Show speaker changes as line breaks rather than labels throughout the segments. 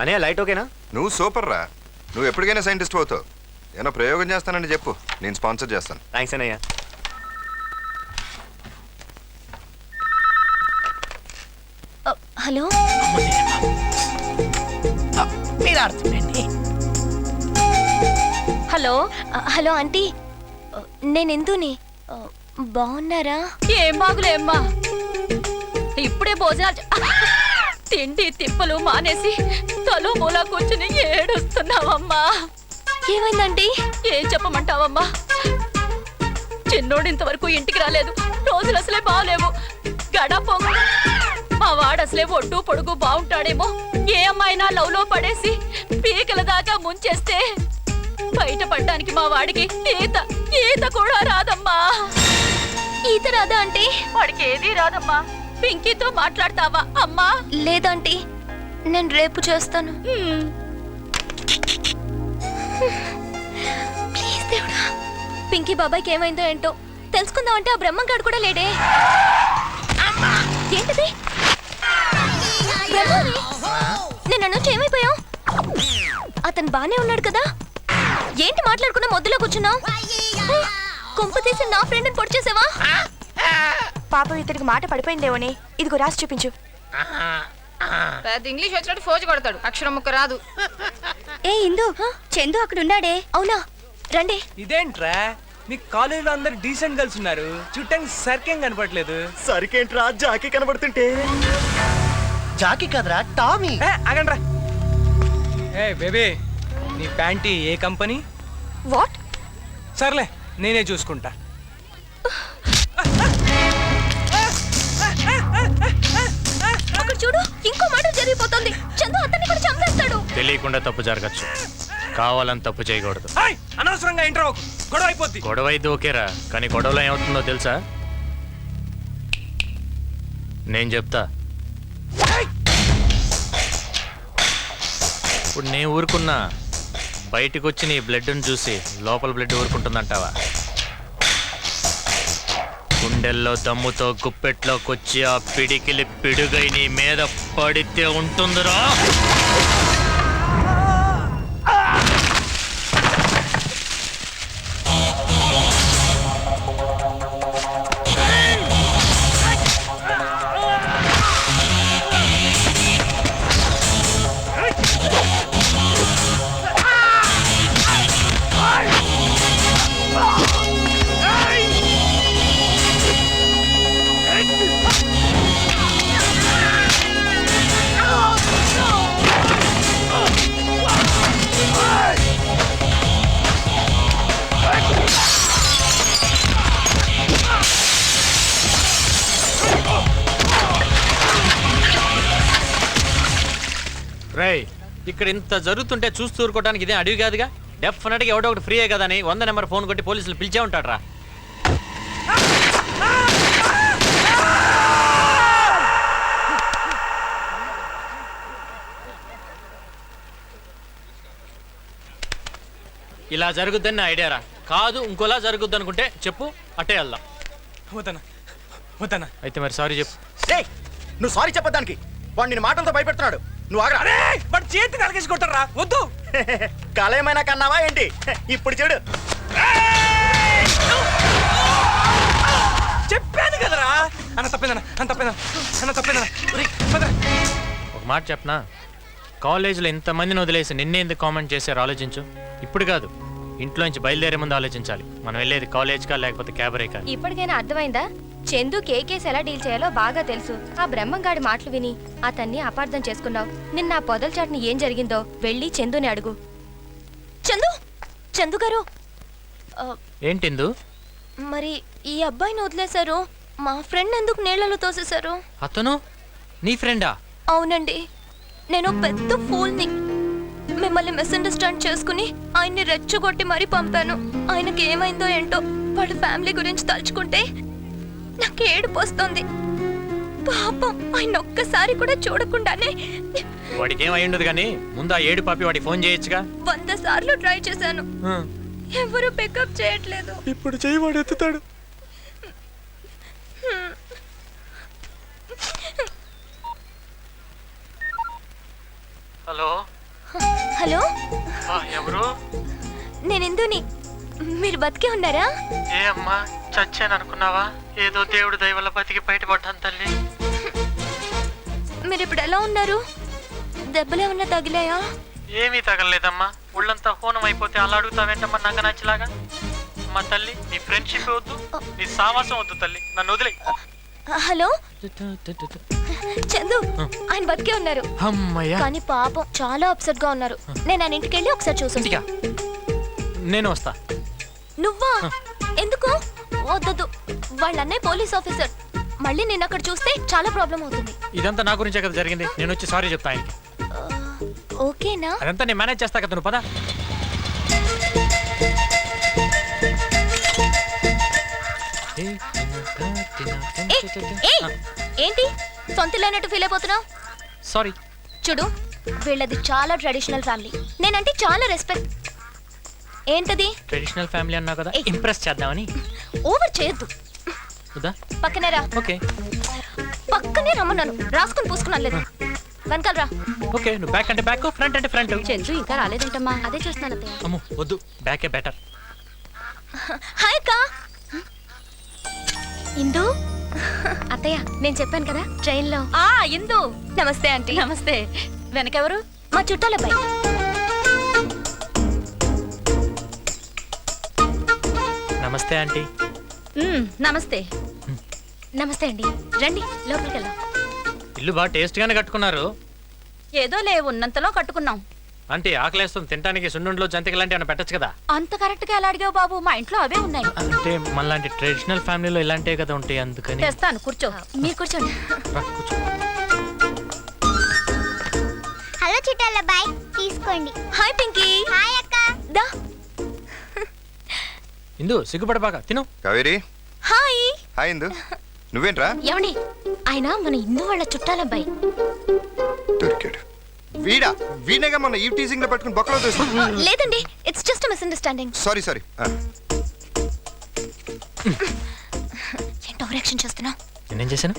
అనే లైట్ ఓకేనా?
నువ్వు సూపర్ రా. నువ్వు ఎప్పటికైనా సైంటిస్ట్ అవుతావు. ఏమైనా ప్రయోగం చేస్తానండి చెప్పు, నేను స్పాన్సర్ చేస్తాను.
థ్యాంక్స్ అన్నయ్య.
హలో, హలో హలో ఆంటీ, నేను ఎందుని. బాగున్నారా?
ఏం బాగులేమ్మా, ఇప్పుడే భోజనాలు తిండి తిప్పలు మానేసి తలో మూలా కూర్చుని ఏడుస్తున్నావమ్మా.
ఏమైందండి?
ఏం చెప్పమంటావమ్మా, చిన్నోడు ఇంతవరకు ఇంటికి రాలేదు. రోజులు అసలే బాగలేవు. గడ పొంగ మా వాడు అసలే ఒడ్డు పొడుగు బాగుంటాడేమో, ఏ అమ్మాయినా లవ్ లో పడేసి పీకల దాకా ముంచేస్తే బయటపడ్డానికి మా వాడికి ఈత కూడా రాదమ్మా.
ఈత రాదా అంటే?
వాడికి ఏదీ రాదమ్మా. పింకీతో మాట్లాడతావా అమ్మా?
లేదంటీ, నేను రేపు చేస్తాను. ప్లీజ్ దేవుడా, పింకీ బాబాయ్కి ఏమైందో ఏంటో తెలుసుకుందాం అంటే ఆ బ్రహ్మంగాడు కూడా లేడే. ఏంటిది? నేను నుంచి ఏమైపోయావు? అతను బానే ఉన్నాడు కదా, ఏంటి మాట్లాడుకున్నా మొద్దులో కూర్చున్నావు? కొంప తీసి నా ఫ్రెండ్ని పొడి చేసావా?
పాపం ఇతనికి మాట పడిపోయిందేమోనే. ఇదిగో రాసి చూపించు.
ఇంగ్లీష్ వచ్చినట్టు ఫోజు కొడతాడు, అక్షరం ముక్క రాదు.
ఏ ఇందు, చందు అక్కడ ఉన్నాడే. అవునా, రండి.
ఇదేంట్రా, మీ కాలేజీలో అందరు డీసెంట్ గర్ల్స్ ఉన్నారు, చుట్టానికి సరికేం కనపడలేదు.
సరికేంట్రా, జాకీ కనబడుతుంటే.
జాకీ కదరా, టామీ.
ఆగండ్రా. ఏ బేబీ, నీ ప్యాంటీ ఏ కంపెనీ?
వాట్?
సర్లే, నేనే చూసుకుంటా.
అక్కడ చూడు, ఇంకో మాట జరిగిపోతుంది. చందు అతన్ని కూడా చంపేస్తాడు.
తెలియకుండా తప్పు జరగచ్చు, కావాలని తప్పు చేయకూడదు.
అనవసరంగా ఇంటర్ గొడవ అయిపోద్ది.
గొడవ అయితే ఓకేరా, కానీ గొడవలో ఏమవుతుందో తెలుసా? నేను చెప్తా. ఇప్పుడు నేను ఊరుకున్నా, బయటకు వచ్చి నీ బ్లడ్ని చూసి లోపల బ్లడ్ ఊరుకుంటుందంటావా? గుండెల్లో దమ్ముతో గుప్పెట్లోకి ఆ పిడికిలి పిడుగై నీ మీద పడితే ఉంటుందిరా. రేయ్, ఇక్కడ ఇంత జరుగుతుంటే చూస్తూ ఊరుకోవడానికి ఇదే అడివి కాదుగా. డెఫినెట్గా ఎవడో ఒకటి ఫ్రీయే కదా అని 100 నెంబర్ ఫోన్ కొట్టి పోలీసులు పిలిచే ఉంటాడు రా. ఇలా జరుగుద్దని నా ఐడియా రా. కాదు ఇంకోలా జరుగుద్ది అనుకుంటే చెప్పు, అట్టే వెళ్దాం.
వద్దనా వద్దనా.
అయితే మరి సారీ చెప్పు.
నువ్వు సారీ చెప్పడానికి వాడు నిన్ను మాటలతో భయపెడుతున్నాడు. నువ్వు ఆగరా.
వాడు చేతి నరికేసి కొట్టారా. వద్దు.
కాలేమైనా కన్నావా ఏంటి? ఇప్పుడు చూడు.
చెప్పాను కదరా. అన్న తప్పేదన్నా,
ఒక మాట చెప్పనా, కాలేజీలో ఇంతమందిని వదిలేసి నిన్నే ఎందుకు కామెంట్ చేశారు ఆలోచించు. ఇప్పుడు కాదు, ఇంట్లో నుంచి బయలుదేరే ముందు ఆలోచించాలి. మనం వెళ్ళేది కాలేజ్కా లేకపోతే క్యాబరేకా.
ఇప్పటికైనా అర్థమైందా? చందు కేకేస్ ఎలా డీల్ చేయాలో బాగా తెలుసు. ఆ బ్రహ్మంగాడి మాటలు విని అతన్ని అపార్థం చేసుకున్నావు. నిన్న ఆ పొదల చాటుని ఏం జరిగిందో వెళ్ళి చందుని అడుగు. చందు గారు,
ఏంటిందు?
మరి ఈ అబ్బాయిని వదిలేశారు, మా ఫ్రెండ్ ఎందుకు నీళ్లలో తోసేశారు?
అతను నీ ఫ్రెండా?
అవునండి, నేను పెద్ద ఫూల్ని. మిమ్మల్ని మిస్అండర్స్టాండ్ చేసుకుని ఆయన్ని రెచ్చగొట్టి మరీ పంపాను. ఆయనకి ఏమైందో ఏంటో, వాళ్ళ ఫ్యామిలీ గురించి తలుచుకుంటే నాకు ఏడుపు వస్తుంది. పాపం, ఆయన ఒక్కసారి కూడా చూడకుండానే.
వాడికి ఏమై ఉండదు కానీ ముందు ఆ ఏడు పాపి వాడికి ఫోన్ చేయొచ్చుగా.
100 సార్లు ట్రై చేశాను, ఎవరు పికప్ చేయట్లేదు.
ఇప్పుడు చెయ్యి, వాడు ఎత్తుతాడు.
హలో
హలో
ఎవరు?
నేను ఇందుని. మీరు బతికే ఉన్నారా?
ఏ అమ్మా చచ్చాను అనుకున్నావా? ఏదో దేవుడు దయ వల్ల బతికి బయటపడ్డాను తల్లి.
మీరు ఇప్పుడు ఎలా ఉన్నారు? దెబ్బలు ఏమన్నా తగిలాయా?
ఏమీ తగలలేదమ్మా. ఒళ్ళంతా హోనం అయిపోతే అలా అడుగుతావేంటమ్మా నాకు నచ్చలాగా? మా తల్లి నీ ఫ్రెండ్షిప్ వద్దు, నీ సావాసం వద్దు తల్లి, నన్ను వదిలే.
హలో చందు, ఆయన బతికే ఉన్నారు.
అమ్మయ్యా.
కానీ పాపం చాలా అప్సెట్ గా ఉన్నారు. నేను ఆయన ఇంటికి వెళ్ళి ఒకసారి చూసి.
నేను వస్తా.
నువ్వా? ఎందుకు? వద్దొద్దు, వాళ్ళ అన్నయ్య పోలీస్ ఆఫీసర్. మళ్ళీ నేను అక్కడ చూస్తే చాలా ప్రాబ్లం అవుతుంది.
ఇదంతా నా గురించే కదా జరిగింది. నేను వచ్చి సారీ చెప్తా ఆయనకి.
ఓకేనా?
అదంతా నేను మేనేజ్ చేస్తా కదా, నువ్వు పద.
ఏంటి సొంత లేనట్టు ఫీల్ అయిపోతున్నావు?
సారీ.
చూడు, వీళ్ళది చాలా ట్రెడిషనల్ ఫ్యామిలీ. నేనంటే చాలా రెస్పెక్ట్. ఏంటది?
ట్రెడిషనల్ ఫ్యామిలీ అన్నా కదా,
ఏయ్.
ఇంప్రెస్ చేద్దామని.
ఓవర్ చేయొద్దు.
వద్దా?
పక్కనే రా.
ఓకే
పక్కనే రమ్మన్నాను. రాసుకుని పూసుకున్నాను లేదు. వెనకాల రా.
ఓకే. నువ్వు బ్యాక్ అంటే బ్యాక్, ఫ్రంట్ అంటే ఫ్రంట్.
చందు ఇంకా రాలేదంటమ్మా.
అదే చూస్తున్నాను అత్తయ్య.
అమ్ము వద్దు, బ్యాకే బెటర్.
హాయ్ అక్క. ఇందు. అత్తయ్య, నేను చెప్పాను కదా ట్రైన్ లో.
ఇందు
నమస్తే ఆంటీ.
నమస్తే. వెనకెవరు?
మా చుట్టాల అబ్బాయి.
నమస్తే ఆంటీ.
నమస్తే.
నమస్తే అండి. రండి లోపలికి వెళ్దాం.
ఇల్లు బాగా టేస్ట్గానే కట్టుకున్నారు.
ఏదో లే ఉన్నంతలో కట్టుకున్నాం.
ఆంటీ ఆకలేస్తుంది, తినడానికి సున్నుండలో జంతిక లాంటి ఏమైనా పెట్టచ్చు కదా?
అంత కరెక్ట్ గా ఎలా అడిగావు బాబు? మా ఇంట్లో అవే ఉన్నాయి.
అంటే మనలాంటి ట్రెడిషనల్ ఫ్యామిలీలో ఇలాంటివే కదా ఉంటాయి, అందుకని.
తెస్తాను, కూర్చో.
మీరు కూర్చోండి.
రా, కూర్చో.
హలో చుట్టాల బాయ్, తీసుకోండి.
హాయ్ పింకీ.
హాయ్ అక్క.
దా.
ఇందు సిగ్గుపడబాక, తిను.
కావేరి.
హాయ్.
హాయ్ ఇందు. నువ్వేంట్రా?
ఏమండి, ఆయన మన ఇందు వాళ్ళ చుట్టాల అబ్బాయి.
దొరికాడు. వీడేగా మన ఈ టీజింగ్ లో పట్టుకుని బొక్కలో తీసుకున్నా.
లేదండి, ఇట్స్ జస్ట్ మిస్అండర్స్టాండింగ్.
సారీ.
ఏంటి ఓవర్ యాక్షన్ చేస్తున్నావు?
నేనేం చేశాను?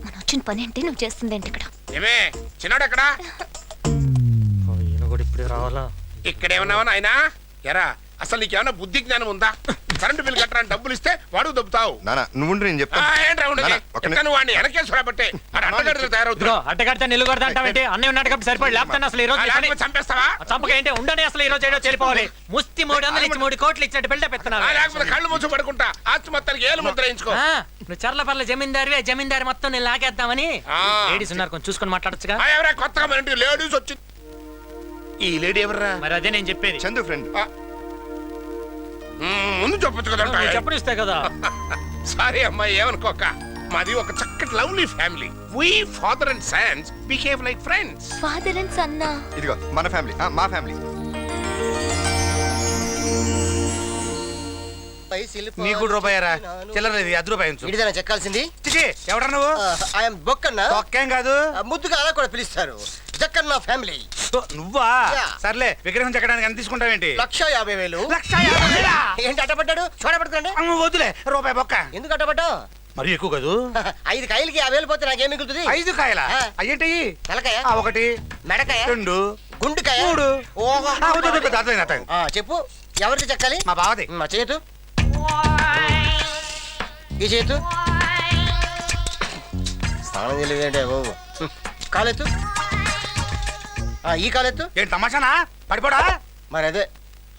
మనం వచ్చిన పని ఏంటి, నువ్వు చేస్తుంది ఏంటి ఇక్కడ?
ఏమే చిన్నాడు ఎక్కడా?
ఈయన కూడా ఇప్పుడే రావాలా?
ఇక్కడేమన్నావా నాయనా? ఎరా అసలు నీకేమన్నా బుద్ధి జ్ఞానం ఉందా? కరెంటు బిల్ కట్టడానికి డబ్బులు ఇస్తే వాడు దొబ్బుతావు.
నానా నువ్వు నేను చెప్తా.
ఏంట్రా ఉండదు?
నాన్న, ఒక్క నిమిషం.
ఎక్కడ వాడిని వెనకేసుకురా బట్టే అడ్డగడ్డలు
ఇదిగో
తయారవుతున్నా.
అడ్డగడితే నిల్లు కొడతా అంటావేంటి? అన్నయ్య ఉన్నాడు కాబట్టి సరిపడి లేకపోతే అసలు ఈ రోజు
చంపేస్తావా?
చంపక ఏంటి? ఉండని అసలు ఈ రోజు ఏడో చెడిపోవాలి. ముస్తి 300 ఇచ్చి 3 కోట్లు ఇచ్చినట్టు బిల్డప్ ఎత్తున్నావు.
లేకపోతే కళ్ళు మూసి పడుకుంటా. ఆస్తి మొత్తానికి ఏలు ముద్ర వేయించుకో.
నువ్వు చర్లపర్ల జమీందారివే, జమీందారి మొత్తం నేను లాగేద్దామని. లేడీస్ ఉన్నారు, కొంచెం చూసుకొని మాట్లాడచ్చుగా.
ఎవరా కొత్తగా మన ఇంటికి లేడీస్ వచ్చి? ఈ లేడీ ఎవర్రా?
మరి అదే నేను చెప్పేది.
చందు ఫ్రెండ్.
ముందు చెప్పొచ్చు కదా.
చెప్పనిస్తే కదా.
సారీ అమ్మాయి, ఏమనుకోక. మాది ఒక చక్కటి lovely family. We father and sons behave like friends.
Father and son.
ఇదిగో మన ఫ్యామిలీ, మా ఫ్యామిలీ.
నీకు రూపాయరా? చిల్లరది ₹10 ఉంచు.
ఇడిదైనా చెక్కాల్సింది.
ఎవడా నువ్వు?
ఐఎమ్ బొక్కన్న.
ఒక్కేం కాదు.
ముద్దుగా అలా కూడా పిలుస్తారు. జక్కన్న ఫ్యామిలీ.
నువ్వా?
Yeah.
సర్లే, విగ్రహం చెక్కడానికి ఎంత తీసుకుంటావేంటి?
1,50,000.
1,50,000.
ఏంటి అట్టపడ్డాడు? చూడబడుతుండే.
వద్దులే, రూపాయి బొక్క.
ఎందుకు అట్టపడ్డావు?
మరి ఎక్కువ కాదు.
5 కాయలకి 50,000 పోతే నాకేం మిగులుతుంది?
5 కాయల
ఆ.
అయ్యేంటి?
తలకాయ,
1,
మెడకాయ,
2,
గుండుకాయ,
3.
ఓహో.
అర్థం.
చెప్పు, ఎవరికి చెక్కాలి?
మా బావది.
మా చేతు, ఈ చేతు. స్నానం చేయలేదంటే బాబు. కాలెత్తు. ఈ కాలెత్తు.
ఏంటి తమాషానా? పడిపోడా?
మరి అదే,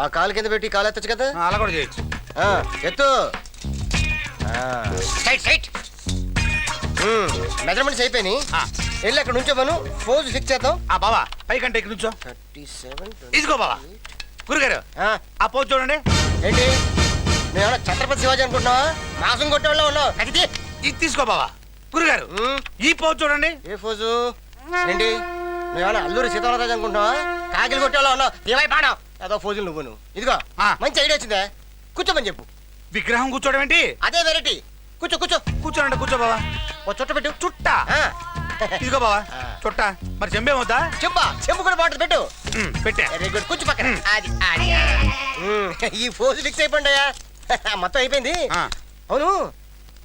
ఆ కాలు కింద పెట్టి కాలు ఎత్తచ్చు కదా.
అలా కూడా చేయొచ్చు.
ఎత్తు. Straight straight. మెజర్మెంట్స్ అయిపోయినాయి. వెళ్ళి అక్కడ నుంచో మనం ఫోజ్ ఫిక్స్ చేద్దాం.
బావా పైకంటే ఇక్కడ నుంచో.
37.
ఇదిగో బావా. గురుగారు ఆ పోజ్ చూడండి.
ఏంటి, నువ్వేమన్నా ఛత్రపతి శివాజీ అనుకుంటున్నావా? మాసం కొట్టేవాళ్ళ ఉన్నావు. అది
ఇది తీసుకో బావా. గురుగారు ఈ పోజ్ చూడండి.
ఏ ఫోజు ఏంటి, నువ్వేమన్నా అల్లూరి సీతారామరాజు అనుకుంటున్నావా? కాకిలు కొట్టేవాళ్ళ ఉన్నావు. ఏమై పాడావు అదో ఫోజులు నువ్వు. ఇదిగో మంచి ఐడియా వచ్చిందే, కూర్చోమని చెప్పు.
విగ్రహం కూర్చోవడం ఏంటి?
అదే వెరైటీ. కూర్చో కూర్చో
కూర్చోనండి. కూర్చో బావా.
ఓ చుట్ట పెట్టు.
చుట్ట. ఇదిగో బావా చుట్ట. మరి చెంబేమవుతా?
చెంబా, చెంబు కూడా బాటిల్ పెట్టు.
పెట్టా.
Very good. కూర్చో పక్కన. అది అది. ఈ ఫోజు ఫిక్స్ అయిపోయిందయ్యా. మొత్తం అయిపోయింది. అవును,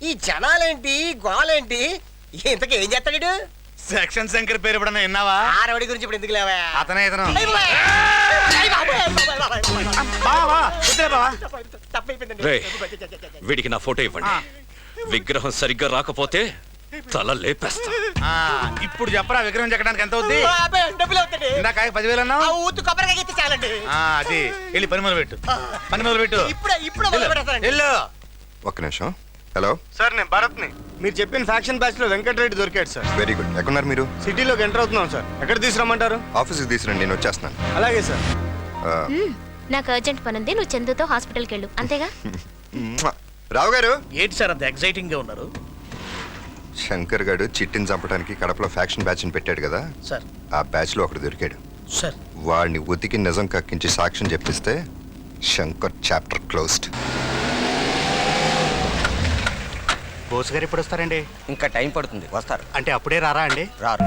ఈ జనాలేంటి, గోలేంటి, ఇంతకీ ఏం చేస్తాడు?
సెక్షన్ శంకర్ పేరు ఎప్పుడన్నా విన్నావా?
ఆ రౌడీ గురించి ఇప్పుడు ఎందుకు లేవా?
అతనే ఇతను.
అయ్ బాబాయ్! అయ్ బాబాయ్! అయ్ బాబాయ్!
బావా, వద్దులే బావా.
తప్పైపోయిందండి.
రేయ్, వీడికి నా ఫోటో ఇవ్వండి. విగ్రహం సరిగ్గా రాకపోతే తల లేపేస్తా.
ఆ, ఇప్పుడు చెప్పరా విగ్రహం చెక్కడానికి ఎంత అవుద్ది?
ఓ అబ్బాయి, డబ్బులు అవుతాయి.
ఇందాక 10,000
ఆ
అన్నావు.
ఊతు కొబ్బరికాయ ఎత్తే చాలండి.
అది వెళ్ళి పని మొదలు పెట్టు. పని మొదలు పెట్టు.
ఇప్పుడు మొదలు పెడతానండి.
వెళ్ళు.
ఒక్క నిమిషం. హలో,
సార్ నేను భరత్ని. మీరు చెప్పిన ఫ్యాక్షన్ బ్యాచ్ లో వెంకటరెడ్డి దొరికాడు సార్.
Very good. ఎక్కడున్నారు మీరు?
సిటీలోకి ఎంటర్ అవుతున్నాం సార్. ఎక్కడ తీసుకురమ్మంటారు?
ఆఫీస్కి తీసుకురండి, నేను వచ్చేస్తున్నాను.
అలాగే సార్.
ఆ,
నాకు అర్జెంట్ పని ఉంది, నువ్వు చందుతో హాస్పిటల్కి వెళ్ళు, అంతేగా?
రావు గారు,
ఏంటి సార్ అంత ఎక్సైటింగ్ గా ఉన్నారు?
శంకర్ గారు చిట్టిని చంపడానికి కడపలో ఫ్యాక్షన్ బ్యాచ్ ని పెట్టాడు కదా,
సార్
ఆ బ్యాచ్ లో ఒకడు దొరికాడు.
సార్
వాడిని ఉతికి నిజం కక్కించి సాక్ష్యం చెప్పిస్తే శంకర్ చాప్టర్ క్లోజ్డ్.
బోస్ గారు ఎప్పుడు వస్తారండి?
ఇంకా టైం పడుతుంది, వస్తారు.
అంటే అప్పుడే రారా అండి?
రారు.